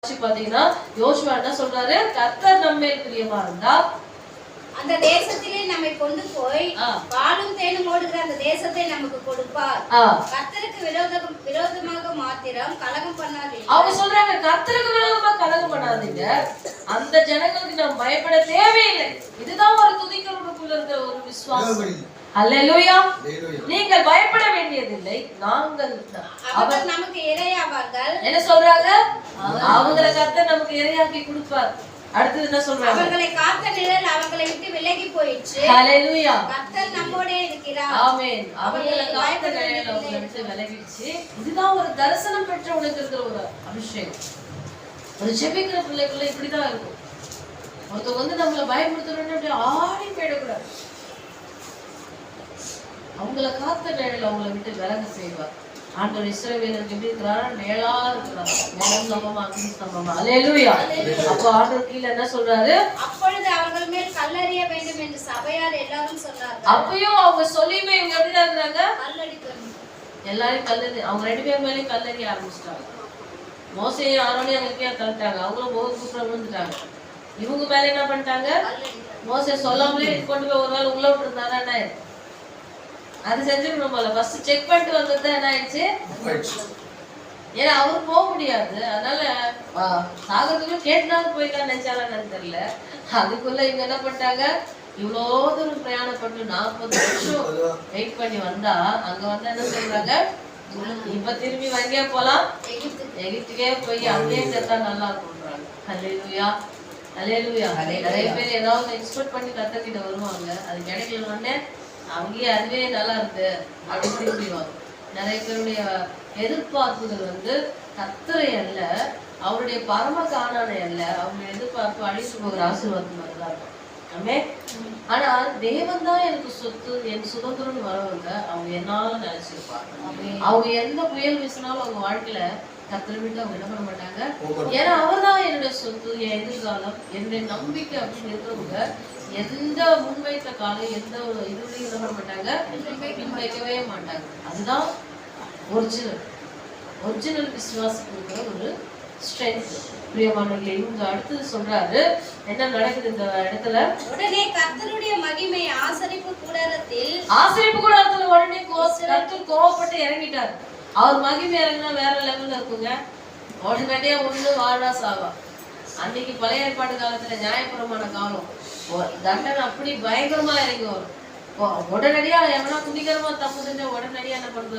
பாத்தீங்கன்னா யோசுவா என்ன சொல்றாரு, கர்த்தர் நம்மேல் பிரியமா இருந்தா அந்த தேசத்திலே நம்மை கொண்டு போய் பாலும் தேனும் ஓடுகிற அந்த தேசத்தை நமக்கு கொடுப்பார். கர்த்தருக்கு விரோதமாக மாத்திரம் கலகம் பண்ணாதீங்க. அவங்க சொல்றாங்க, கர்த்தருக்கு விரோதமா கலகம் பண்ணாதீங்க, அந்த ஜனங்களுக்கு நாம் பயப்பட தேவையில்லை. இதுதான் ஒரு துதிக்கிறவனுக்குள்ள இருக்கிற ஒரு விசுவாசம். அல்லேலூயா. நீங்கள் பயப்பட வேண்டியதில்லை, நாங்கள் அவர்கள் நமக்கு இரையாவார்கள். என்ன சொல்றாங்க? அவங்களை கர்த்தர் நமக்கு இரையாக்கி கொடுப்பார். அடுத்து என்ன சொல்றாங்க? அவர்களை காத்த நிழல் அவர்களை விட்டு விலகி போயிடுச்சு. ஹல்லேலூயா. கர்த்தர் நம்மோடே இருக்கிறார். ஆமென். அவர்களை காத்த நிழல் அவர்களை விட்டு விலகிடுச்சு. இதுதான் ஒரு தரிசனம் பெற்ற உனக்கு இருக்கிற ஒரு அபிஷேகம். ஒரு ஜெபிக்கிற பிள்ளைக்குள்ள இப்படிதான் இருக்கும். ஒருத்தவங்க வந்து நம்மள பயமுறுத்துறோம்னு ஆடி போயிடக்கூடாது. அவங்களை காத்த நிழல் அவங்களை விட்டு விலக செய்வார். ஆண்டவர் இஸ்ரவேலருக்கு எப்படி இருக்கிறார்? நிழலா இருக்கிறார். நிழல் ஸ்தம்பமா, அக்னி ஸ்தம்பமா. அல்லேலூயா. அப்ப ஆண்டவர் கீழ என்ன சொல்றாரு? அப்பொழுது அவர்கள் மேல் கல்லெறிய வேண்டும் என்று சபையார் எல்லாரும் சொன்னார்கள். அப்பயும் அவங்க சொல்லியுமே இவங்க எப்படி இருக்கிறாங்க? கல்லடிக்கணும். எல்லாரும் கல்லெறி, அவங்க 2 பேர் மேலேயும் கல்லெறிய ஆரம்பிச்சிட்டாங்க. மோசையும் ஆரோனையும் அங்கேயே தள்ளிட்டாங்க. அவங்களும் போக கூப்பிட விழுந்துட்டாங்க. இவங்க மேல என்ன பண்ணிட்டாங்க? மோசை சொல்லாமலே கொண்டு போய் ஒரு நாள் உள்ள விட்டுருந்தாரா என்ன? அது செஞ்சுக்கணும் போல. ஃபர்ஸ்ட் செக் பண்ணிட்டு வந்தது என்ன ஆயிடுச்சு? ஏன்னா அவரு போக முடியாது. அதனால சாகரத்துக்குள்ள கேட்டுனாலும் போயிடலாம் நினைச்சாலும் தெரியல. அதுக்குள்ள இவங்க என்ன பண்ணிட்டாங்க? இவ்வளோ தூரம் பிரயாணப்பட்டு 40 வருஷம் வெயிட் பண்ணி வந்தா அங்க வந்து என்ன சொல்றாங்க? இப்ப திரும்பி வங்கியா போலாம், எகிப்துக்கே போய் அங்கேயே செத்தா நல்லா இருக்கும்ன்றாங்க. அல்லேலூயா. அல்லேலூயா. நிறைய பேர் ஏதாவது எக்ஸ்பெக்ட் பண்ணி கத்தக்கிட்ட வருவாங்க. அது கிடைக்கல உடனே அங்கேயே அதுவே நல்லா இருக்கு அப்படின்னு திரும்பிடுவாங்க. நிறைய பேருடைய எதிர்பார்ப்புகள் வந்து கர்த்தரை அல்ல, அவருடைய பரம காணானை அல்ல. அவங்களுடைய எதிர்பார்ப்பு அழித்து போகிற ஆசீர்வாதம் மாதிரிதான் இருக்கும். ஆனா தேவன் தான் எனக்கு சொத்து, என் சுதந்திரம்னு வரவங்க அவங்க என்னால நினைச்சிருப்பாங்க. அவங்க எந்த புயல் வீசினாலும் அவங்க வாழ்க்கையில கர்த்தரை விட்டு அவங்க என்ன பண்ண மாட்டாங்க. ஏன்னா அவர் தான் என்னுடைய சொத்து, என் எதிர்காலம், என்னுடைய நம்பிக்கை அப்படின்னு இருக்கிறவங்க எந்த முன்வைத்த காலம் எந்த ஒரு இதுலையும் என்ன பண்ண மாட்டாங்க, பின்வைக்கவே மாட்டாங்க. அதுதான் ஒரிஜினல் விசுவாசத்துக்கு இருக்கிற ஒரு ஸ்ட்ரென்த். பிரியமானவர்களே, இவங்க அடுத்தது சொல்றாரு என்ன நடக்குது இந்த இடத்துல? உடனே கர்த்தருடைய மகிமை ஆசரிப்பு கூடாரத்தில் உடனே கர்த்தர் கோவப்பட்டு இறங்கிட்டார். அவர் மகிமை இறங்கினா வேற லெவல்ல இருக்குங்க. உடனடியா ஒண்ணு வாழா சாவா. அன்னைக்கு பழைய ஏற்பாடு காலத்துல நியாயபுரமான காலம், தண்டனை அப்படி பயங்கரமா இறங்கி வரும். உடனடியா எவனா துணிகரமா தப்பு செஞ்சா உடனடியா என்ன பண்றாரு?